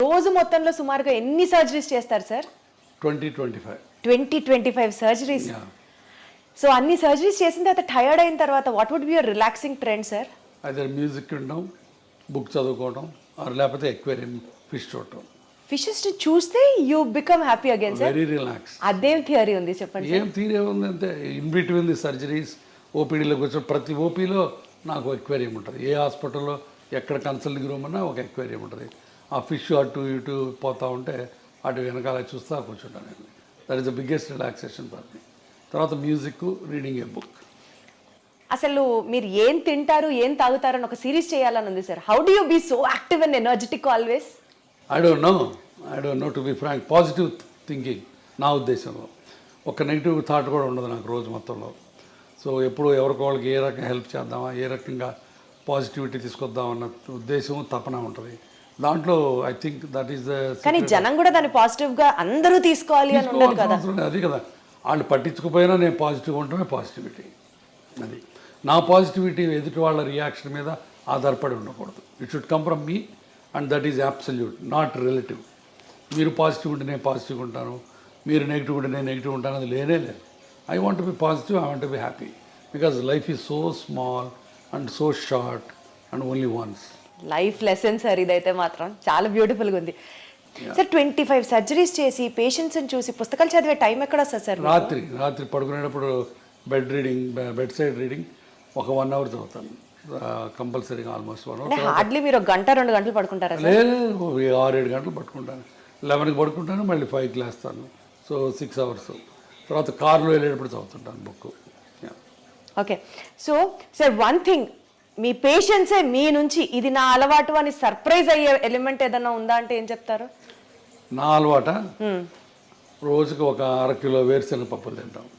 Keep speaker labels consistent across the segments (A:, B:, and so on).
A: రోజు మొత్తంలో సుమారుగా ఎన్ని సర్జరీస్ చేస్తారు సార్?
B: 20-25
A: సర్జరీస్. సో అన్ని సర్జరీస్ చేసిన తర్వాత టైర్డ్ అయిన తర్వాత what would be your relaxing trend sir?
B: అదే మ్యూజిక్ వినడం, బుక్ చదువుకోవడం, లేకపోతే ఎక్వేరియం ఫిష్ చూడటం.
A: ఫిషెస్ చూస్తే you become happy again sir.
B: Very relax.
A: అదేం థియరీ ఉంది చెప్పండి?
B: ఏం థియరీ ఉంది అంటే ఇన్ బిట్వీన్ ది సర్జరీస్ ఓపీడీలోకి వచ్చి ప్రతి ఓపీలో నాకు ఎక్వేరియం ఉంటుంది. ఏ హాస్పిటల్లో ఎక్కడ కన్సల్టింగ్ రూమ్ అన్నా ఒక ఎక్వేరియం ఉంటుంది. ఆ ఫిష్ అటు ఇటు పోతూ ఉంటే అటు వెనకాల చూస్తా కూర్చుంటాను నేను. That is the biggest relaxation for me. తర్వాత మ్యూజిక్, రీడింగ్ ఏ బుక్.
A: అసలు మీరు ఏం తింటారు, ఏం తాగుతారు అని ఒక సిరీస్ చేయాలని ఉంది sir. How do you be so active and energetic always?
B: I don't know to be frank. Positive thinking నా ఉద్దేశంలో. ఒక నెగిటివ్ థాట్ కూడా ఉండదు నాకు రోజు మొత్తంలో. సో ఎప్పుడు ఎవరికి వాళ్ళకి ఏ రకంగా హెల్ప్ చేద్దామా, ఏ రకంగా పాజిటివిటీ తీసుకొద్దామన్న ఉద్దేశం, తపన ఉంటుంది దాంట్లో. I think that is the.
A: కానీ జనం కూడా దాన్ని పాజిటివ్గా అందరూ తీసుకోవాలి అని ఉండదు కదా.
B: అది కదా, వాళ్ళు పట్టించుకుపోయినా నేను పాజిటివ్గా ఉండటమే పాజిటివిటీ. అది నా పాజిటివిటీ ఎదుటి వాళ్ళ రియాక్షన్ మీద ఆధారపడి ఉండకూడదు. It should come from me and that is absolute, not relative. మీరు పాజిటివ్ ఉంటే నేను పాజిటివ్గా ఉంటాను, మీరు నెగిటివ్ ఉంటే నేను నెగిటివ్ ఉంటాను, అది లేనే లేదు. I want to be positive, I want to be happy because life is so small and so short and only once.
A: Life lesson sir ఇదైతే మాత్రం చాలా బ్యూటిఫుల్గా ఉంది సార్. 25 సర్జరీస్ చేసి పేషెంట్స్ని చూసి పుస్తకాలు చదివే టైం ఎక్కడ వస్తుంది సార్?
B: రాత్రి పడుకునేటప్పుడు బెడ్ సైడ్ రీడింగ్ ఒక 1 hour చదువుతాను కంపల్సరీగా. Almost 1 hour.
A: హార్డ్లీ మీరు 1-2 గంటలు పడుకుంటారా?
B: లేదు, 6-7 గంటలు పట్టుకుంటాను. 11కి పడుకుంటాను, మళ్ళీ 5కి లేస్తాను. So 6 hours. తర్వాత కార్లో వెళ్ళేటప్పుడు చదువుతుంటాను book.
A: Okay. So sir one thing, మీ పేషెంట్సే మీ నుంచి ఇది నా అలవాటు అని సర్ప్రైజ్ అయ్యే ఎలిమెంట్ ఏదైనా ఉందా అంటే ఏం చెప్తారు?
B: నా అలవాట రోజుకి ఒక 1/2 కిలో వేరుశనగ పప్పులు తింటాం.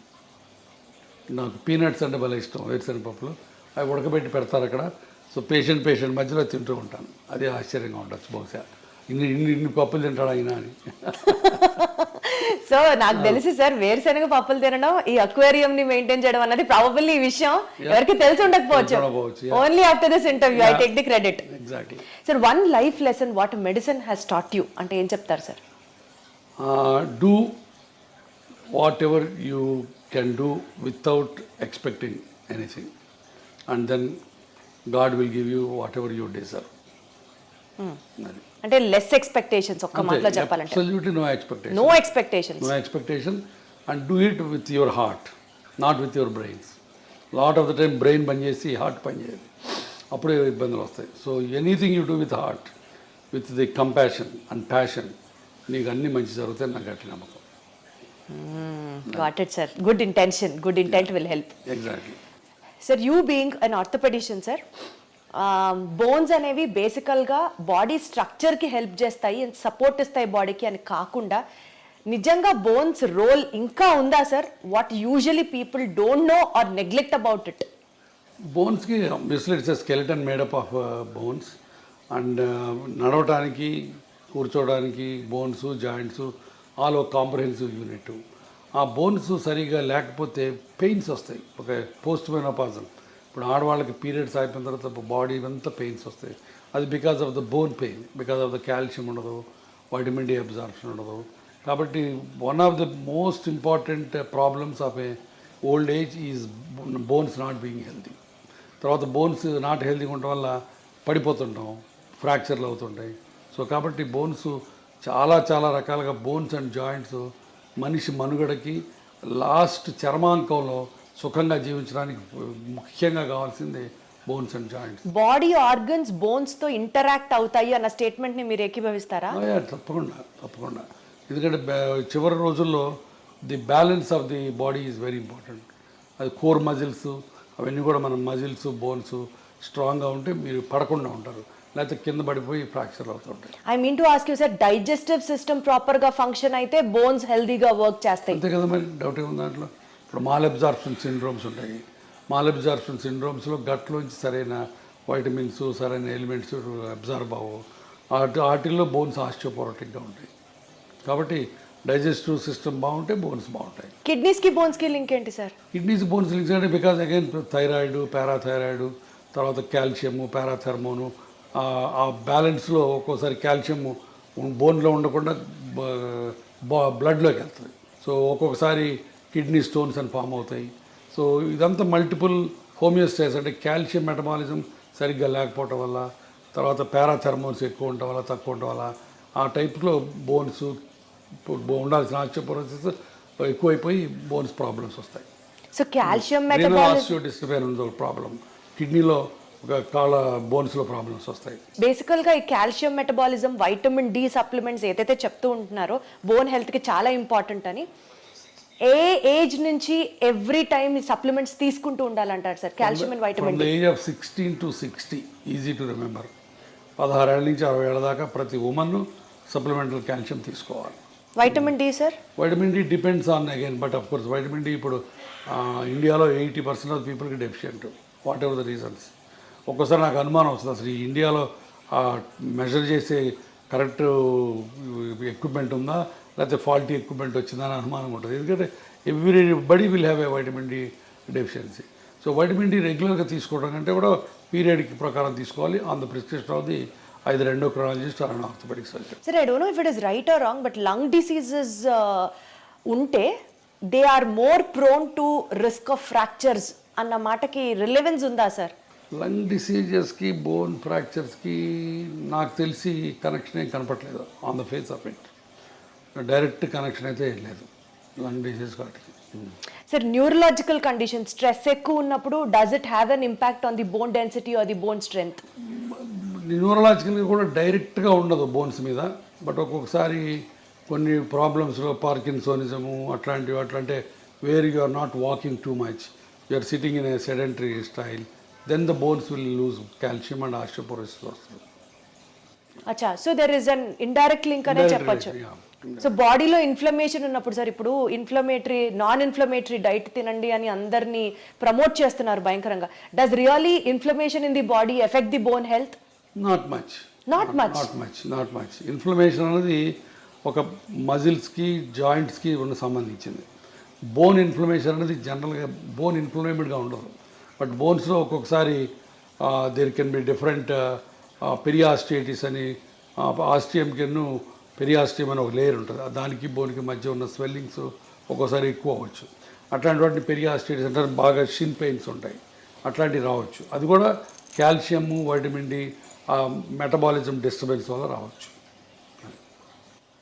B: నాకు పీనట్స్ అంటే భలే ఇష్టం. వేరుశనగ పప్పులు అవి ఉడకబెట్టి పెడతారు అక్కడ. సో పేషెంట్ మధ్యలో తింటూ ఉంటాను. అది ఆశ్చర్యంగా ఉండొచ్చు, బహుశా ఇన్ని పప్పులు తింటాడు అయినా అని.
A: సో నాకు తెలిసి సార్ వేరుశనగ పప్పులు తినడం, ఈ అక్వేరియం ని మెయింటైన్ చేయడం అన్నది ప్రాబబ్లీ ఈ విషయం ఎవరికి తెలిసి ఉండకపోవచ్చు. Only after this interview I take the credit.
B: Exactly.
A: Sir one life lesson what medicine has taught you అంటే ఏం చెప్తారు సార్?
B: Do whatever you can do without expecting anything and then God will give you whatever you deserve.
A: అంటే less expectations, ఒక్క మాటలో చెప్పాలంటే
B: absolutely no expectation and do it with your heart, not with your brains. Lot of the time brain పనిచేసి heart పనిచేయదు, అప్పుడే ఇబ్బందులు వస్తాయి. So anything you do with heart, with the compassion and passion, నీకు అన్నీ మంచి జరుగుతాయి. నాకు గట్టి నమ్మకం.
A: Got it sir. Good intent will help.
B: Exactly.
A: Sir you being an orthopaedician sir, bones అనేవి బేసికల్గా బాడీ స్ట్రక్చర్కి హెల్ప్ చేస్తాయి అండ్ సపోర్ట్ ఇస్తాయి బాడీకి అని కాకుండా నిజంగా బోన్స్ రోల్ ఇంకా ఉందా sir? What usually people don't know or neglect about it.
B: బోన్స్కి obviously it's a skeleton made up of bones and నడవటానికి, కూర్చోవడానికి బోన్స్, జాయింట్స్ ఆల్ ఒక కాంప్రహెన్సివ్ యూనిట్. ఆ బోన్స్ సరిగా లేకపోతే పెయిన్స్ వస్తాయి. ఒక పోస్ట్ మెనోపాజల్, ఇప్పుడు ఆడవాళ్ళకి పీరియడ్స్ అయిపోయిన తర్వాత బాడీ అంతా పెయిన్స్ వస్తాయి. అది because of the bone pain, because of the calcium ఉండదు, వైటమిన్ డి అబ్జార్ప్షన్ ఉండదు. కాబట్టి one of the most important problems of A old age is bones not being healthy. తర్వాత బోన్స్ నాట్ హెల్తీగా ఉండటం వల్ల పడిపోతుంటాం, ఫ్రాక్చర్లు అవుతుంటాయి. సో కాబట్టి బోన్స్ చాలా రకాలుగా బోన్స్ అండ్ జాయింట్స్ మనిషి మనుగడకి లాస్ట్ చర్మాంకంలో సుఖంగా జీవించడానికి ముఖ్యంగా కావాల్సింది bones and joints.
A: Body organs bones తో ఇంటరాక్ట్ అవుతాయి అన్న స్టేట్మెంట్ ని మీరు ఏకీభవిస్తారా?
B: తప్పకుండా. ఎందుకంటే చివరి రోజుల్లో the balance of the body is very important. అది కోర్ మజిల్స్ అవన్నీ కూడా మన మజిల్స్, బోన్స్ స్ట్రాంగ్గా ఉంటే మీరు పడకుండా ఉంటారు, లేకపోతే కింద పడిపోయి ఫ్రాక్చర్ అవుతుంటాయి.
A: I mean to ask you sir, digestive system ప్రాపర్గా ఫంక్షన్ అయితే బోన్స్ హెల్దీగా వర్క్ చేస్తాయి.
B: అంతే కదా, మరి డౌట్ ఏముంది దాంట్లో. ఇప్పుడు మాల్ సిండ్రోమ్స్ ఉంటాయి. మాల్ సిండ్రోమ్స్లో గట్లోంచి సరైన వైటమిన్స్, సరైన ఎలిమెంట్స్ అబ్జార్బ్ అవ్వవు. వాటిల్లో బోన్స్ ఆస్టియోపోరోటిక్గా ఉంటాయి. కాబట్టి డైజెస్టివ్ సిస్టమ్ బాగుంటే బోన్స్ బాగుంటాయి.
A: కిడ్నీస్కి బోన్స్కి లింక్ ఏంటి సార్?
B: కిడ్నీస్ బోన్స్ లింక్స్ అంటే బికాజ్ అగైన్ థైరాయిడ్, పారాథైరాయిడ్, తర్వాత కాల్షియము, పారాథర్మోను, ఆ బ్యాలెన్స్లో ఒక్కోసారి కాల్షియము బోన్లో ఉండకుండా బ్లడ్లోకి వెళ్తుంది. సో ఒక్కొక్కసారి కిడ్నీ స్టోన్స్ అని ఫామ్ అవుతాయి. సో ఇదంతా మల్టిపుల్ హోమియోస్టాసిస్ అంటే కాల్షియం మెటబాలిజం సరిగ్గా లేకపోవటం వల్ల, తర్వాత పారాథెర్మోన్స్ ఎక్కువ ఉండటం వల్ల, తక్కువ ఉండటం వల్ల ఆ టైప్లో బోన్స్ ఉండాల్సిన ఆస్టియోపోరోసిస్ ఎక్కువైపోయి బోన్స్ ప్రాబ్లమ్స్ వస్తాయి.
A: So calcium
B: renal
A: metabolism
B: osteodystrophy ఉంది ఒక ప్రాబ్లం, కిడ్నీలో ఒక కాళ్ళ బోన్స్లో ప్రాబ్లమ్స్ వస్తాయి.
A: బేసికల్గా ఈ calcium metabolism, vitamin D supplements ఏదైతే చెప్తూ ఉంటున్నారో బోన్ హెల్త్కి చాలా ఇంపార్టెంట్ అని, ఏ ఏజ్ నుంచి ఎవ్రీ టైం ఈ సప్లిమెంట్స్ తీసుకుంటూ ఉండాలంటారు sir calcium and vitamin
B: from the age of 16 to 60, easy to remember. 16 ఏళ్ళ నుంచి 60 ఏళ్ళ దాకా ప్రతి ఉమెన్ సప్లిమెంటల్ కాల్షియం తీసుకోవాలి.
A: Vitamin D sir?
B: Vitamin D depends on again, but of course vitamin D ఇప్పుడు ఇండియాలో 80% ఆఫ్ పీపుల్కి deficient, what ever the reasons. ఒక్కోసారి నాకు అనుమానం వస్తుంది, అసలు ఈ ఇండియాలో మెజర్ చేసే కరెక్ట్ ఎక్విప్మెంట్ ఉందా లేకపోతే ఫాల్టీ ఎక్విప్మెంట్ వచ్చిందని అనుమానం ఉంటుంది. ఎందుకంటే everybody will have a vitamin D deficiency. So vitamin D రెగ్యులర్గా తీసుకోవడం కంటే కూడా పీరియడ్ ప్రకారం తీసుకోవాలి on the prescription of the either endocrinologist or an orthopedic surgeon.
A: Sir, I don't know if it is right or wrong, but lung diseases unte they are more prone to risk of fractures అన్న మాటకి relevance ఉందా sir?
B: Lung డిసీజెస్కి, bone ఫ్రాక్చర్స్కి నాకు తెలిసి connection ఏం కనపట్లేదు on the face of it. Direct connection అయితే ఏం లేదు లంగ్ డిసీజ్ వాటికి.
A: సార్, న్యూరలాజికల్ కండిషన్, స్ట్రెస్ ఎక్కువ ఉన్నప్పుడు does it have an impact on the bone density or the bone strength?
B: న్యూరలాజికల్గా కూడా డైరెక్ట్గా ఉండదు బోన్స్ మీద, బట్ ఒక్కొక్కసారి కొన్ని ప్రాబ్లమ్స్లో పార్కిన్సోనిజము అట్లాంటివి, అట్లంటే where you are not walking too much, you are sitting in a sedentary style, then the bones will lose calcium and osteoporosis వస్తుంది.
A: అచ్చా, so there is an indirect link అనే చెప్పొచ్చు. సో బాడీలో ఇన్ఫ్లమేషన్ ఉన్నప్పుడు sir, ఇప్పుడు inflammatory, non inflammatory diet తినండి అని అందరినీ ప్రమోట్ చేస్తున్నారు భయంకరంగా. Does really inflammation in the body effect the bone health?
B: Not much. Inflammation అనేది ఒక మజిల్స్కి, జాయింట్స్కి సంబంధించింది. బోన్ ఇన్ఫ్లమేషన్ అనేది జనరల్గా బోన్ ఇన్ఫ్లమేటెడ్గా ఉండదు, బట్ బోన్స్లో ఒక్కొక్కసారి దేర్ కెన్ బి డిఫరెంట్ పెరియాస్టియటిస్ అని, ఆస్టియంకిను పెరియాస్టియం అని ఒక లేయర్ ఉంటుంది, దానికి బోన్కి మధ్య ఉన్న స్వెల్లింగ్స్ ఒక్కోసారి ఎక్కువ అవ్వచ్చు. అట్లాంటి వాటిని పెరియాస్టియటిస్ అంటే బాగా షిన్ పెయిన్స్ ఉంటాయి, అట్లాంటివి రావచ్చు. అది కూడా calcium, vitamin D, metabolism disturbance వల్ల రావచ్చు.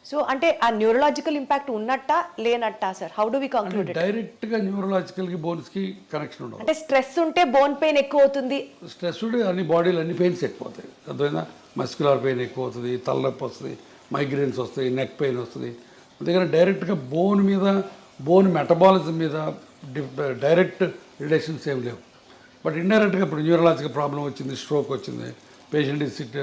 A: సో అంటే ఆ న్యూరలాజికల్ ఇంపాక్ట్ ఉన్నట్టా లేనట్టా sir? How do we conclude it?
B: డైరెక్ట్గా న్యూరలాజికల్కి బోన్స్కి కనెక్షన్ ఉండదు.
A: అంటే స్ట్రెస్ ఉంటే బోన్ పెయిన్ ఎక్కువ అవుతుంది,
B: స్ట్రెస్ ఉంటే అన్ని బాడీలో అన్ని పెయిన్స్ ఎక్కువ అవుతాయి. అర్థమైందా? మస్క్యులర్ పెయిన్ ఎక్కువ అవుతుంది, తలనొప్పి వస్తుంది, మైగ్రేన్స్ వస్తాయి, నెక్ పెయిన్ వస్తుంది. అందుకని డైరెక్ట్గా బోన్ మీద, బోన్ మెటబాలిజం మీద డైరెక్ట్ రిలేషన్స్ ఏం లేవు. బట్ ఇండైరెక్ట్గా ఇప్పుడు న్యూరలాజికల్ ప్రాబ్లం వచ్చింది, స్ట్రోక్ వచ్చింది, patient is SIT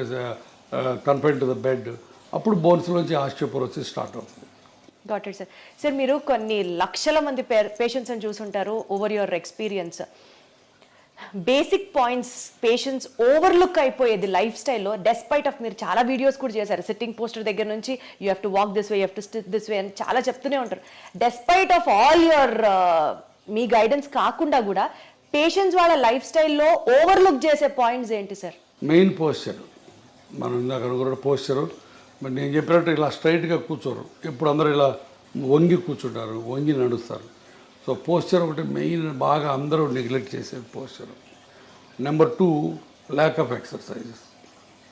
B: confine to the bed, అప్పుడు బోన్స్లోంచి ఆస్టియోపోరోసిస్ స్టార్ట్ అవుతుంది.
A: Got it sir. సార్, మీరు కొన్ని లక్షల మంది పేషెంట్స్ని చూసుంటారు over your experience. Basic points patients overlook అయిపోయేది లైఫ్ స్టైల్లో, డెస్పైట్ ఆఫ్, మీరు చాలా వీడియోస్ కూడా చేశారు, సిట్టింగ్ పోస్టర్ దగ్గర నుంచి you have to walk this way, you have to SIT this way అని చాలా చెప్తూనే ఉంటారు. Despite of all your me guidance కాకుండా కూడా పేషెంట్స్ వాళ్ళ లైఫ్ స్టైల్లో ఓవర్లుక్ చేసే పాయింట్స్ ఏంటి సార్?
B: Main posture. మనం ఇందాక అనుకున్న పోస్చరు, మరి నేను చెప్పినట్టు ఇలా స్ట్రైట్గా కూర్చోరు, ఎప్పుడు అందరూ ఇలా వంగి కూర్చుంటారు, వంగి నడుస్తారు. సో పోస్చర్ ఒకటి మెయిన్, బాగా అందరూ నెగ్లెక్ట్ చేసేది posture. Number 2, lack of exercises.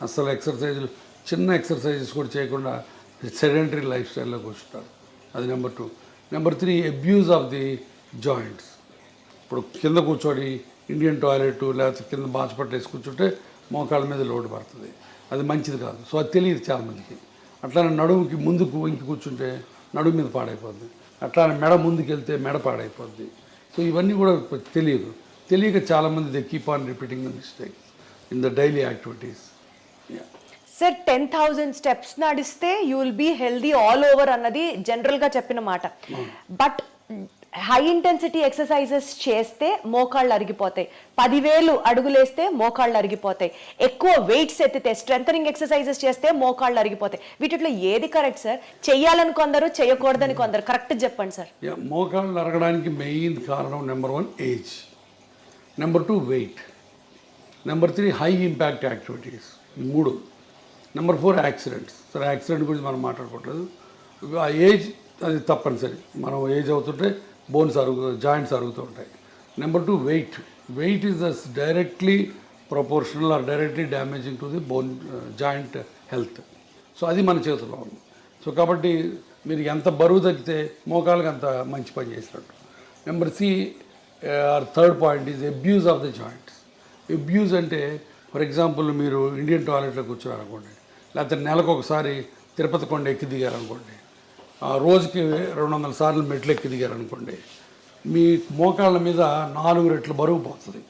B: అసలు ఎక్సర్సైజులు, చిన్న ఎక్సర్సైజెస్ కూడా చేయకుండా సెడెంటరీ లైఫ్ స్టైల్లో కూర్చుంటారు, అది number 2. Number 3, abuse of the joints. ఇప్పుడు కింద కూర్చొని ఇండియన్ టాయిలెట్ లేకపోతే కింద బాచిపట్లు వేసి కూర్చుంటే మోకాళ్ళ మీద లోటు పడుతుంది, అది మంచిది కాదు. సో అది తెలియదు చాలామందికి. అట్లానే నడుముకి ముందుకు ఇంకి కూర్చుంటే నడుము మీద పాడైపోద్ది, అట్లానే మెడ ముందుకు వెళ్తే మెడ పాడైపోద్ది. సో ఇవన్నీ కూడా తెలియక చాలామంది they keep on repeating the mistakes in the daily activities.
A: Sir, 10,000 steps నడిస్తే you will be healthy all over అన్నది జనరల్గా చెప్పిన మాట. బట్ హై ఇంటెన్సిటీ ఎక్సర్సైజెస్ చేస్తే మోకాళ్ళు అరిగిపోతాయి, 10,000 అడుగులేస్తే మోకాళ్ళు అరిగిపోతాయి, ఎక్కువ వెయిట్స్ ఎత్తితే స్ట్రెంథనింగ్ ఎక్సర్సైజెస్ చేస్తే మోకాళ్ళు అరిగిపోతాయి. వీటిలో ఏది కరెక్ట్ సార్? చెయ్యాలని కొందరు, చేయకూడదని కొందరు, కరెక్ట్ చెప్పండి సార్.
B: మోకాళ్ళు అరగడానికి మెయిన్ కారణం number 1 age, number 2 weight, number 3 high impact activities. 3 number 4 accidents. సరే, యాక్సిడెంట్ గురించి మనం మాట్లాడుకోవట్లేదు. ఆ ఏజ్ అది తప్పనిసరి. మనం ఏజ్ అవుతుంటే బోన్స్ జాయింట్స్ అరుగుతూ ఉంటాయి. Number 2 weight is directly proportional or directly damaging to the bone joint health. So అది మన చేతిలో ఉంది. సో కాబట్టి మీరు ఎంత బరువు తగ్గితే మోకాళ్ళకి అంత మంచి పని చేసినట్టు. Number or third point is abuse of the joints. Abuse అంటే ఫర్ ఎగ్జాంపుల్ మీరు ఇండియన్ టాయిలెట్లో కూర్చోారనుకోండి, లేకపోతే నెలకు ఒకసారి తిరుపతి కొండ ఎక్కి దిగారనుకోండి, రోజుకి 200 సార్లు మెట్లు ఎక్కి దిగారనుకోండి, మీ మోకాళ్ళ మీద 4 రెట్లు బరువు పోతుంది.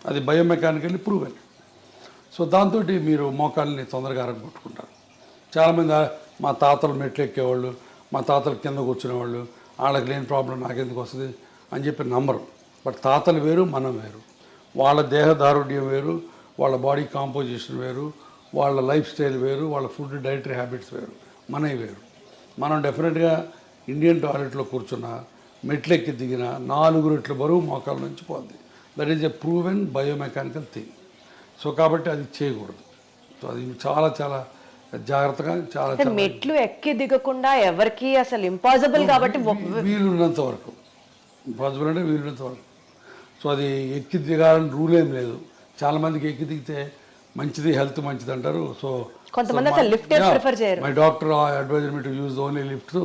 B: అది బయోమెకానికల్లీ ప్రూవెన్. సో దాంతో మీరు మోకాళ్ళని తొందరగా అరగొట్టుకుంటారు. చాలామంది మా తాతలు మెట్లు ఎక్కేవాళ్ళు, మా తాతలు కింద కూర్చునేవాళ్ళు, వాళ్ళకి లేని ప్రాబ్లం నాకెందుకు వస్తుంది అని చెప్పి నమ్మరు. బట్ తాతలు వేరు, మనం వేరు. వాళ్ళ దేహదారుఢ్యం వేరు, వాళ్ళ బాడీ కాంపోజిషన్ వేరు, వాళ్ళ లైఫ్ స్టైల్ వేరు, వాళ్ళ ఫుడ్ డైటరీ హ్యాబిట్స్ వేరు, మనవి వేరు. మనం డెఫినెట్గా ఇండియన్ టాయిలెట్లో కూర్చున్న మెట్లెక్కి దిగిన 4 రెట్ల బరువు మోకాల నుంచి పోద్ది. That is a proven biomechanical thing. So కాబట్టి అది చేయకూడదు. సో అది చాలా చాలా జాగ్రత్తగా చాలా
A: మెట్లు ఎక్కి దిగకుండా ఎవరికి అసలు ఇంపాసిబుల్ కాబట్టి
B: వీలున్నంత వరకు, ఇంపాసిబుల్ అంటే వీలున్నంత వరకు. సో అది ఎక్కి దిగాలని రూల్ ఏం లేదు. చాలామందికి ఎక్కి దిగితే మంచిది, హెల్త్ మంచిది అంటారు. సో
A: కొంతమంది అసలు లిఫ్ట్ ప్రిఫర్ చేయరు.
B: My doctor advisor me to use only lifts,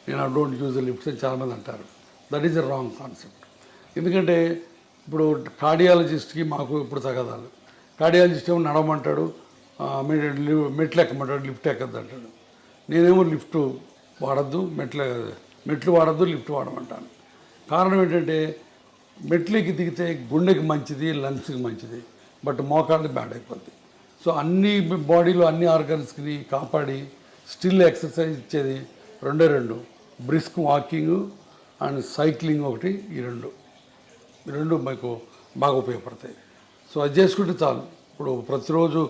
B: నేను I don't use the lifts అని చాలామంది అంటారు. That is a wrong concept. ఎందుకంటే ఇప్పుడు కార్డియాలజిస్ట్కి మాకు ఇప్పుడు తగదాలు. కార్డియాలజిస్ట్ ఏమో నడవమంటాడు, మెట్లు ఎక్కమంటాడు, లిఫ్ట్ ఎక్కద్దు అంటాడు. నేనేమో లిఫ్ట్ వాడద్దు, మెట్లు వాడద్దు, లిఫ్ట్ వాడమంటాను. కారణం ఏంటంటే మెట్లు ఎక్కి దిగితే గుండెకి మంచిది, లంగ్స్కి మంచిది, బట్ మోకాళ్ళకి బ్యాడ్ అయిపోద్ది. సో అన్ని బాడీలో అన్ని ఆర్గన్స్కి కాపాడి స్టిల్ ఎక్సర్సైజ్ ఇచ్చేది 2 బ్రిస్క్ వాకింగ్ అండ్ సైక్లింగ్ ఒకటి. ఈ రెండు మీకు బాగా ఉపయోగపడతాయి. సో అది చేసుకుంటే చాలు. ఇప్పుడు ప్రతిరోజు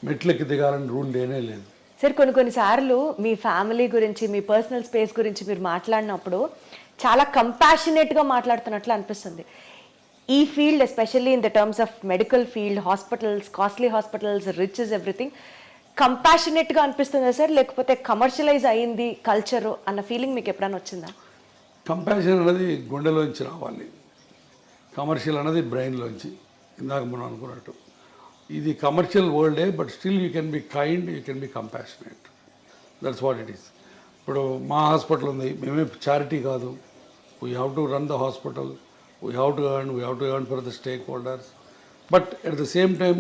B: మెట్లెక్కి దిగాలని రూల్ లేనే లేదు.
A: సార్ కొన్నిసార్లు మీ ఫ్యామిలీ గురించి, మీ పర్సనల్ స్పేస్ గురించి మీరు మాట్లాడినప్పుడు చాలా కంపాషనేట్గా మాట్లాడుతున్నట్లు అనిపిస్తుంది. ఈ field especially in the terms of medical field, hospitals, costly hospitals, rich is everything, కంపాషనేట్గా అనిపిస్తుందా సార్, లేకపోతే కమర్షియలైజ్ అయింది కల్చరు అన్న ఫీలింగ్ మీకు ఎప్పుడైనా వచ్చిందా?
B: కంపాషన్ అనేది గుండెలోంచి రావాలి, కమర్షియల్ అనేది బ్రెయిన్లోంచి. ఇందాక మనం అనుకున్నట్టు ఇది కమర్షియల్ వరల్డే, but still you can be kind, you can be compassionate. That's what it is. ఇప్పుడు మా హాస్పిటల్ ఉంది, మేమే చారిటీ కాదు. We have to run the hospital, we have to earn for the stakeholders, but at the same time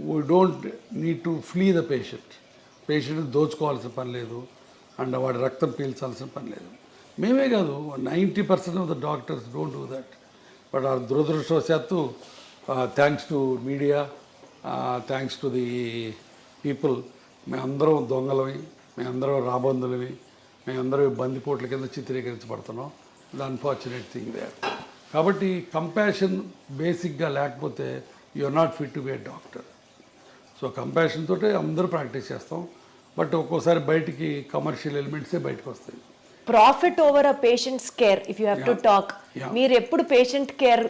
B: we don't need to flee the patient దోచుకోవాల్సిన పని లేదు, and వాడి రక్తం పీల్చాల్సిన పని లేదు. మేమే కాదు, 90% of the doctors don't do that. But ఆ దురదృష్టవశాత్తు thanks to media, thanks to the people, మేమందరం దొంగలవి, మేమందరం రాబందులవి, మేమందరం బందిపోట్ల కింద చిత్రీకరించబడుతున్నాం. The unfortunate thing they. కాబట్టి కంపాషన్ బేసిక్గా లేకపోతే you are not fit to be a doctor. So compassion తోటే అందరూ ప్రాక్టీస్ చేస్తాం, బట్ ఒక్కోసారి బయటికి కమర్షియల్ ఎలిమెంట్సే బయటకు వస్తాయి.
A: Profit over a patients care, if you have to talk, మీరు ఎప్పుడు patient care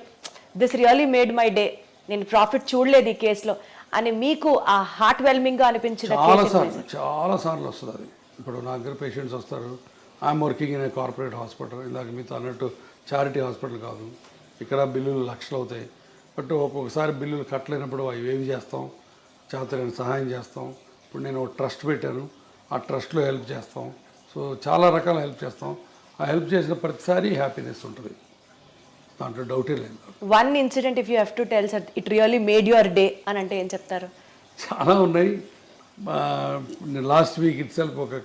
A: this really made my day, నేను ప్రాఫిట్ చూడలేదు ఈ కేసులో అని మీకు ఆ హార్ట్ వెల్మింగ్గా అనిపించిన?
B: చాలా సార్లు వస్తుంది అది. ఇప్పుడు నా దగ్గర పేషెంట్స్ వస్తారు, I'm working in a corporate hospital, ఇందాక మీతో అన్నట్టు చారిటీ హాస్పిటల్ కాదు, ఇక్కడ బిల్లులు లక్షలు అవుతాయి. బట్ ఒక్కొక్కసారి బిల్లులు కట్టలేనప్పుడు అవి ఏవి చేస్తాం, చేతనైన సహాయం చేస్తాం. ఇప్పుడు నేను ఒక ట్రస్ట్ పెట్టాను, ఆ ట్రస్ట్లో హెల్ప్ చేస్తాం. సో చాలా రకాల హెల్ప్ చేస్తాం. ఆ హెల్ప్ చేసిన ప్రతిసారి హ్యాపీనెస్ ఉంటుంది, దాంట్లో డౌటే లేదు.
A: One incident if you have to tell sir, it really made your day అని అంటే ఏం చెప్తారు?
B: చాలా ఉన్నాయి. లాస్ట్ వీక్ ఇట్ సెల్ఫ్ ఒక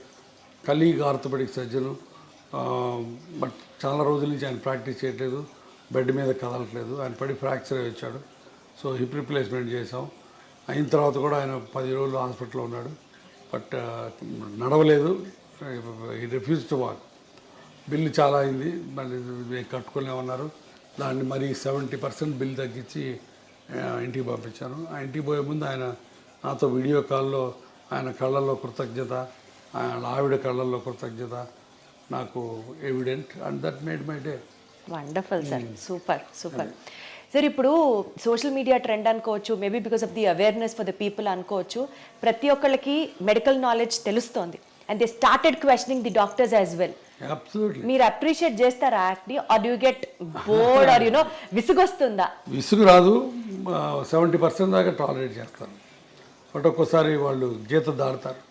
B: కలీగ్ ఆర్థోపెడిక్ సర్జను, బట్ చాలా రోజుల నుంచి ఆయన ప్రాక్టీస్ చేయట్లేదు, బెడ్ మీద కదలట్లేదు, ఆయన పడి ఫ్రాక్చర్ అయ్యి వచ్చాడు. సో హిప్ రిప్లేస్మెంట్ చేసాం. అయిన తర్వాత కూడా ఆయన 10 రోజులు హాస్పిటల్లో ఉన్నాడు, బట్ నడవలేదు. ఈ రిఫ్యూజ్ టు వాక్. బిల్లు చాలా అయింది, మళ్ళీ కట్టుకోలేమన్నారు. దాన్ని మరి 70% బిల్ తగ్గించి ఇంటికి పంపించాను. ఆ ఇంటికి పోయే ముందు ఆయన నాతో వీడియో కాల్లో ఆయన కళ్ళల్లో కృతజ్ఞత, ఆయన ఆవిడ కళ్ళల్లో కృతజ్ఞత నాకు evident, and that made my day.
A: Wonderful sir, super super. Sir ఇప్పుడు సోషల్ మీడియా ట్రెండ్ అనుకోవచ్చు, maybe because of the awareness for the people అనుకోవచ్చు, ప్రతి ఒక్కళ్ళకి మెడికల్ నాలెడ్జ్ తెలుస్తోంది and they started questioning the doctors as well.
B: Absolutely.
A: మీరు appreciate చేస్తారా act ని, or you get bored or విసుగొస్తుందా?
B: విసుగు రాదు, 70% దాకా టాలరేట్ చేస్తాను. బట్ ఒక్కోసారి వాళ్ళు గీత దాడతారు.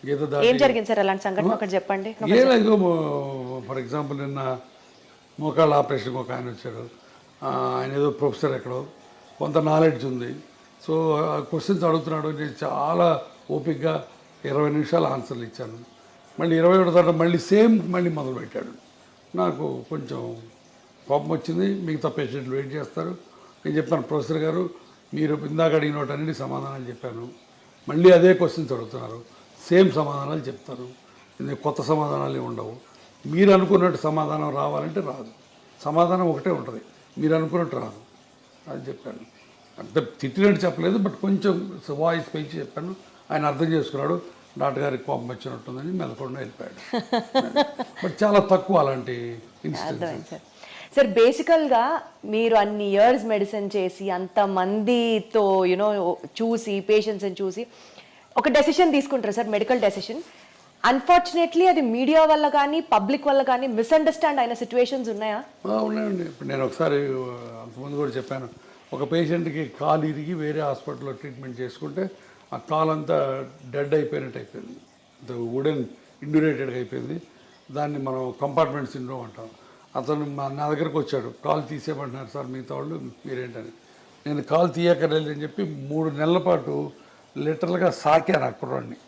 B: గీత
A: ఏం
B: దాటి
A: జరిగింది సార్ అలాంటి సంఘటన ఒకటి చెప్పండి.
B: ఏం లేదు, ఫర్ ఎగ్జాంపుల్ నిన్న మోకాళ్ళ ఆపరేషన్కి ఒక ఆయన వచ్చాడు. ఆయన ఏదో ప్రొఫెసర్ ఎక్కడో, కొంత నాలెడ్జ్ ఉంది. సో క్వశ్చన్స్ అడుగుతున్నాడు. నేను చాలా ఓపిక్గా 20 నిమిషాలు ఆన్సర్లు ఇచ్చాను. మళ్ళీ 21 తర్వాత మళ్ళీ మొదలుపెట్టాడు. నాకు కొంచెం కోపం వచ్చింది. మిగతా పేషెంట్లు వెయిట్ చేస్తారు. నేను చెప్పాను, ప్రొఫెసర్ గారు మీరు ఇందాక అడిగిన వాటన్నిటి సమాధానాలు చెప్పాను, మళ్ళీ అదే క్వశ్చన్స్ అడుగుతున్నారు, సేమ్ సమాధానాలు చెప్తాను, ఇది కొత్త సమాధానాలు ఉండవు. మీరు అనుకున్నట్టు సమాధానం రావాలంటే రాదు, సమాధానం ఒకటే ఉంటుంది, మీరు అనుకున్నట్టు రాదు అని చెప్పాను. అంటే తిట్టినట్టు చెప్పలేదు, బట్ కొంచెం వాయిస్ పెంచి చెప్పాను. ఆయన అర్థం చేసుకున్నాడు. డాక్టర్ గారికి కోపం వచ్చినట్టుందని మెదకుండా వెళ్ళిపోయాడు. బట్ చాలా తక్కువ అలాంటి ఇన్సిడెంట్స్.
A: సార్ బేసికల్గా మీరు అన్ని ఇయర్స్ మెడిసిన్ చేసి అంతమందితో చూసి పేషెంట్స్ని చూసి ఒక డెసిషన్ తీసుకుంటారు సార్, మెడికల్ డెసిషన్. అన్ఫార్చునేట్లీ అది మీడియా వల్ల కానీ పబ్లిక్ వల్ల కానీ మిస్అండర్స్టాండ్ అయిన సిచ్యువేషన్స్ ఉన్నాయా?
B: ఉన్నాయండి. ఇప్పుడు నేను ఒకసారి అంతకుముందు కూడా చెప్పాను, ఒక పేషెంట్కి కాలు ఇరిగి వేరే హాస్పిటల్లో ట్రీట్మెంట్ చేసుకుంటే ఆ కాలు అంతా డెడ్ అయిపోయినట్టు అయిపోయింది, వుడెన్ ఇండ్యూరేటెడ్గా అయిపోయింది. దాన్ని మనం కంపార్ట్మెంట్ సిండ్రోమ్ అంటాం. అతను నా దగ్గరకు వచ్చాడు, కాలు తీసేయమంటున్నారు సార్ మిగతా వాళ్ళు, మీరేంటని. నేను కాలు తీయక్కర్లేదు అని చెప్పి 3 నెలల పాటు లిటరల్గా సాకాను ఆ కుర్రాడిని.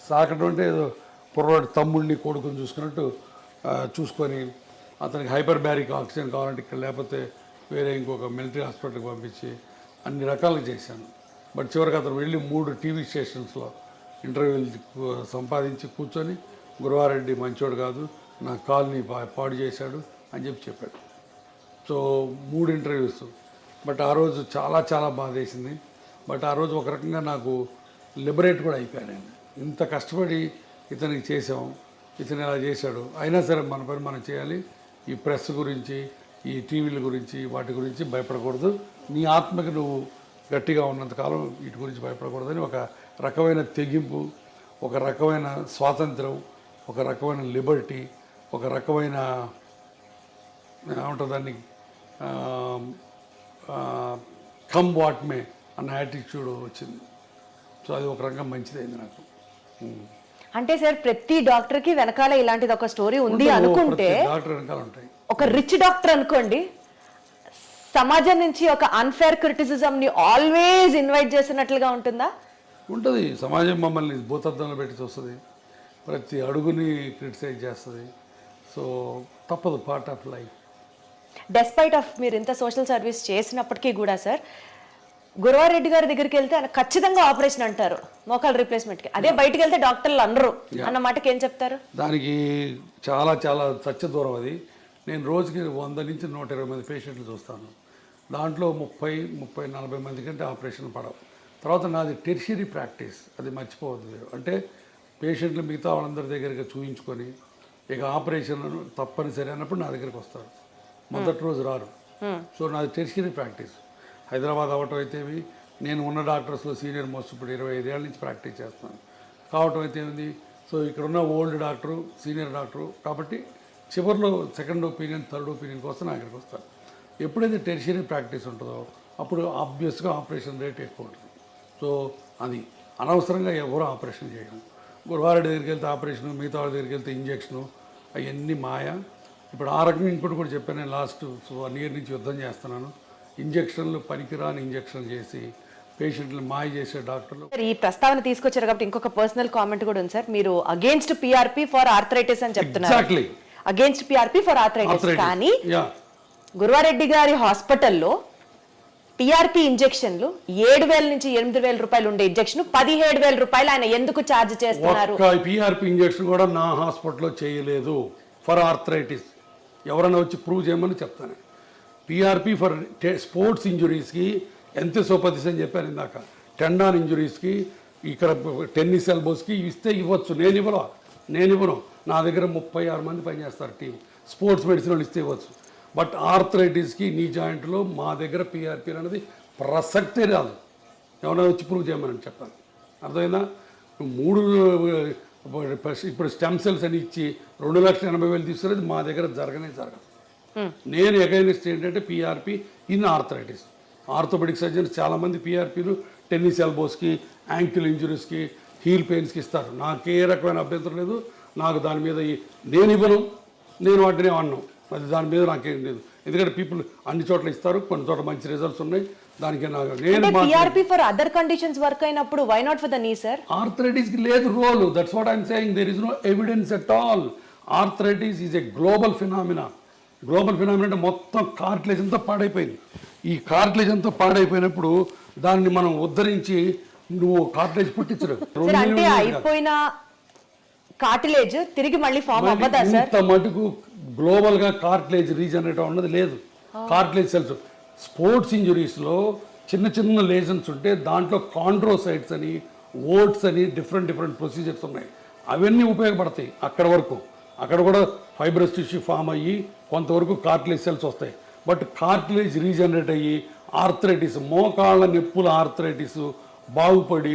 B: సాకడం అంటే ఏదో కుర్రాడు తమ్ముడిని కొడుకుని చూసుకున్నట్టు చూసుకొని అతనికి హైపర్ బ్యారిక్ ఆక్సిజన్ కావాలంటే ఇక్కడ, లేకపోతే వేరే ఇంకొక మిలిటరీ హాస్పిటల్కి పంపించి అన్ని రకాలుగా చేశాను. బట్ చివరికి అతను వెళ్ళి 3 టీవీ స్టేషన్స్లో ఇంటర్వ్యూలు సంపాదించి కూర్చొని గురువారెడ్డి మంచోడు కాదు, నా కాల్ని పాడు చేశాడు అని చెప్పాడు. So 3 interviews. బట్ ఆ రోజు చాలా చాలా బాధేసింది. బట్ ఆ రోజు ఒక రకంగా నాకు లిబరేట్ కూడా అయిపోయాను. నేను ఇంత కష్టపడి ఇతనికి చేసాం, ఇతను ఇలా చేశాడు, అయినా సరే మన పని మనం చేయాలి. ఈ ప్రెస్ గురించి, ఈ టీవీల గురించి, వాటి గురించి భయపడకూడదు. నీ ఆత్మకి నువ్వు గట్టిగా ఉన్నంతకాలం వీటి గురించి భయపడకూడదని ఒక రకమైన తెగింపు, ఒక రకమైన స్వాతంత్రం, ఒక రకమైన లిబర్టీ, ఒక రకమైన ఏమంటుందాన్ని కమ్ వాట్ మే అన్న యాటిట్యూడ్ వచ్చింది. సో అది ఒక రకంగా మంచిదైంది నాకు.
A: అంటే సార్ ప్రతి డాక్టర్కి వెనకాల ఇలాంటిది ఒక స్టోరీ ఉంది అనుకుంటే,
B: డాక్టర్ వెనకాల ఉంటాయి.
A: ఒక రిచ్ డాక్టర్ అనుకోండి, సమాజం నుంచి ఒక అన్ఫేర్ క్రిటిసిజం ని ఆల్వేస్ ఇన్వైట్ చేసినట్లుగా ఉంటుందా?
B: ఉంటుంది. సమాజం మమ్మల్ని భూతద్దంలో పెట్టి చూస్తుంది, ప్రతి అడుగుని క్రిటిసైజ్ చేస్తుంది. సో తప్పదు, part of life.
A: Despite of మీరు ఇంత సోషల్ సర్వీస్ చేసినప్పటికీ కూడా సార్, గురువారెడ్డి గారి దగ్గరికి వెళ్తే ఆయన ఖచ్చితంగా ఆపరేషన్ అంటారు మోకాల్ రీప్లేస్మెంట్కి, అదే బయటకు వెళ్తే డాక్టర్లు అనరు అన్న మాటకి ఏం చెప్తారు?
B: దానికి చాలా చాలా సత్య దూరం అది. నేను రోజుకి 100 నుంచి 120 మంది పేషెంట్లు చూస్తాను. దాంట్లో 30-40 మంది కంటే ఆపరేషన్ పడవు. తర్వాత నాది టెర్షియరీ ప్రాక్టీస్, అది మర్చిపోవద్దు మీరు. అంటే పేషెంట్లు మిగతా వాళ్ళందరి దగ్గరికి చూయించుకొని ఇక ఆపరేషన్ తప్పనిసరి అన్నప్పుడు నా దగ్గరికి వస్తారు. మొదటి రోజు రారు. సో నాది టెర్షియరీ ప్రాక్టీస్. హైదరాబాద్ అవ్వటం అయితేవి, నేను ఉన్న డాక్టర్స్లో సీనియర్ మోస్ట్ ఇప్పుడు 25 ఏళ్ళ నుంచి ప్రాక్టీస్ చేస్తాను కావటం అయితే ఏంది. సో ఇక్కడ ఉన్న ఓల్డ్ డాక్టరు, సీనియర్ డాక్టరు కాబట్టి చివరిలో సెకండ్ ఒపీనియన్, థర్డ్ ఒపీనియన్ కోసం నా దగ్గరికి వస్తారు. ఎప్పుడైతే టెర్షియరీ ప్రాక్టీస్ ఉంటుందో అప్పుడు ఆబ్వియస్గా ఆపరేషన్ రేట్ ఎక్కువ ఉంటుంది. సో అది అనవసరంగా ఎవరు ఆపరేషన్ చేయడం. గురువారెడ్డి దగ్గరికి వెళ్తే ఆపరేషను, మిగతా వాళ్ళ దగ్గరికి వెళ్తే ఇంజక్షను, అవన్నీ మాయ. ఇప్పుడు ఆ రకంగా ఇంకోటి కూడా చెప్పాను, నేను లాస్ట్ 1 year నుంచి యుద్ధం చేస్తున్నాను. ఇంజక్షన్లు పనికిరాని ఇంజక్షన్ చేసి పేషెంట్లు మాయ చేసే డాక్టర్లు.
A: ఈ ప్రస్తావన తీసుకొచ్చారు కాబట్టి ఇంకొక పర్సనల్ కామెంట్ కూడా ఉంది సార్. మీరు అగేన్స్ట్ పిఆర్పి ఫర్ ఆర్థరైటిస్ అని చెప్తున్నారు.
B: Exactly
A: against PRP for arthritis. కానీ గురువారెడ్డి గారి హాస్పిటల్లో పిఆర్పి ఇంజెక్షన్లు 7,000 నుంచి 8,000 రూపాయలు ఉండే ఇంజెక్షన్ 17,000 రూపాయలు ఆయన ఎందుకు ఛార్జ్ చేస్తున్నారు?
B: పిఆర్పి ఇంజెక్షన్ కూడా నా హాస్పిటల్లో చేయలేదు ఫర్ ఆర్థరైటిస్. ఎవరైనా వచ్చి ప్రూవ్ చేయమని చెప్తాను. పిఆర్పి ఫర్ స్పోర్ట్స్ ఇంజురీస్కి ఎంతోపతిస్ అని చెప్పాను ఇందాక. టెండాన్ ఇంజురీస్కి, ఇక్కడ టెన్నిస్ ఎల్బోస్కి ఇస్తే ఇవ్వచ్చు. నేను ఇవ్వను. నా దగ్గర 36 మంది పనిచేస్తారు టీం. స్పోర్ట్స్ మెడిసిన్ వాళ్ళు ఇస్తే ఇవ్వచ్చు. బట్ ఆర్థరైటిస్కి నీ జాయింట్లో మా దగ్గర పిఆర్పి అనేది ప్రసక్తే రాదు. ఏమైనా వచ్చి ప్రూవ్ చేయమని చెప్పాను. అర్థమైందా? మూడు ఇప్పుడు స్టెమ్ సెల్స్ అని ఇచ్చి 2,80,000 తీసుకునేది మా దగ్గర జరగనే జరగదు. నేను ఎగైనెస్ట్ ఏంటంటే PRP in arthritis. Orthopedic surgeons చాలామంది పిఆర్పీలు టెన్నిస్ ఎల్బోస్కి, యాంకిల్ ఇంజురీస్కి, హీల్ పెయిన్స్కి ఇస్తారు. నాకు ఏ రకమైన అభ్యంతరం లేదు. నాకు దాని మీద నేను ఇవ్వను, నేను వాటిని అన్నాను. అది దాని మీద నాకేం లేదు. ఎందుకంటే పీపుల్ అన్ని చోట్ల ఇస్తారు, కొన్ని చోట్ల మంచి రిజల్ట్స్ ఉన్నాయి. దానికి నేను
A: PRP for other conditions work అయినప్పుడు why not for the knee sir?
B: ఆర్థరైటిస్కి లేదు role. That's what I'm saying. There is no evidence at all. Arthritis is a global phenomena. Global phenomena అంటే మొత్తం కార్టిలేజ్ అంతా పాడైపోయింది. ఈ కార్టిలేజ్ అంతా పాడైపోయినప్పుడు దాన్ని మనం ఉద్ధరించి నువ్వు కార్టిలేజ్ పుట్టించరు.
A: అంటే అయిపోయిన కార్టిలేజ్ తిరిగి మళ్ళీ ఫామ్ అవ్వదా సార్?
B: ఇంత మటుకు గ్లోబల్గా కార్టిలేజ్ రీజనరేట్ అన్నది లేదు. కార్టిలేజ్ సెల్స్ స్పోర్ట్స్ ఇంజురీస్లో చిన్న చిన్న లేజన్స్ ఉంటే దాంట్లో కాండ్రోసైట్స్ అని, ఓట్స్ అని డిఫరెంట్ ప్రొసీజర్స్ ఉన్నాయి. అవన్నీ ఉపయోగపడతాయి అక్కడ వరకు. అక్కడ కూడా ఫైబ్రస్ టిష్యూ ఫామ్ అయ్యి కొంతవరకు కార్టిలేజ్ సెల్స్ వస్తాయి. బట్ కార్టిలేజ్ రీజనరేట్ అయ్యి ఆర్థరైటిస్, మోకాళ్ళ నొప్పుల ఆర్థరైటిస్ బాగుపడి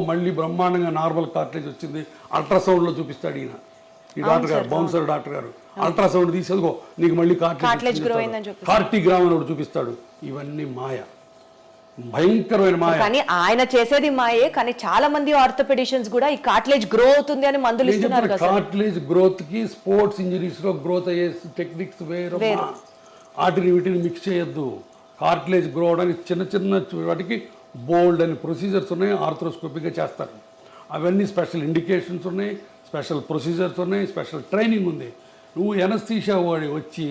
B: మళ్ళీ బ్రహ్మాండంగా నార్మల్ కార్టిలేజ్ వచ్చింది, అల్ట్రాసౌండ్లో చూపిస్తాడు ఈయన, ఈ డాక్టర్ గారు, బౌన్సర్ డాక్టర్ గారు. అల్ట్రాసౌండ్ తీసేదిగో నీకు మళ్ళీ కార్టిగ్రామ్ అని ఒకటి చూపిస్తాడు. ఇవన్నీ మాయ, భయంకరమైన మాయ.
A: కానీ ఆయన చేసేది మాయే. కానీ చాలా మంది ఆర్థోపెడిషియన్స్ కూడా ఈ కార్టిలేజ్ గ్రో అవుతుంది అని మందులు ఇస్తున్నారు కదా.
B: కార్టిలేజ్ గ్రోత్ కి స్పోర్ట్స్ ఇంజరీస్ లో గ్రోత్ అయ్యే టెక్నిక్స్ వేరు. వాటిని వీటిని మిక్స్ చేయొద్దు. కార్టిలేజ్ గ్రో అవడానికి చిన్న వాటికి బోల్డ్ అని ప్రొసీజర్స్ ఉన్నాయి, ఆర్థ్రోస్కోపిక్గా చేస్తారు. అవన్నీ స్పెషల్ ఇండికేషన్స్ ఉన్నాయి, స్పెషల్ ప్రొసీజర్స్ ఉన్నాయి, స్పెషల్ ట్రైనింగ్ ఉంది. నువ్వు ఎనస్థీషియా వాడి వచ్చి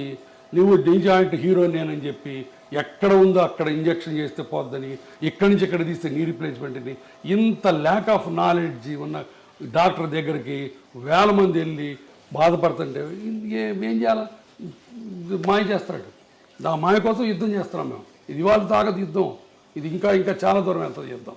B: నువ్వు నీ జాయింట్ హీరోని అని చెప్పి ఎక్కడ ఉందో అక్కడ ఇంజెక్షన్ చేస్తే పోద్దని, ఇక్కడి నుంచి ఇక్కడ తీస్తే నీ రిప్లేస్మెంట్ అని, ఇంత ల్యాక్ ఆఫ్ నాలెడ్జ్ ఉన్న డాక్టర్ దగ్గరికి వేల మంది వెళ్ళి బాధపడుతుంటే ఏం చేయాలా? మాయ చేస్తాడు. మాయ కోసం యుద్ధం చేస్తున్నాం మేము. ఇది ఇవాళ తాగదు యుద్ధం. ఇది ఇంకా చాలా దూరం వెళ్తుంది యుద్ధం.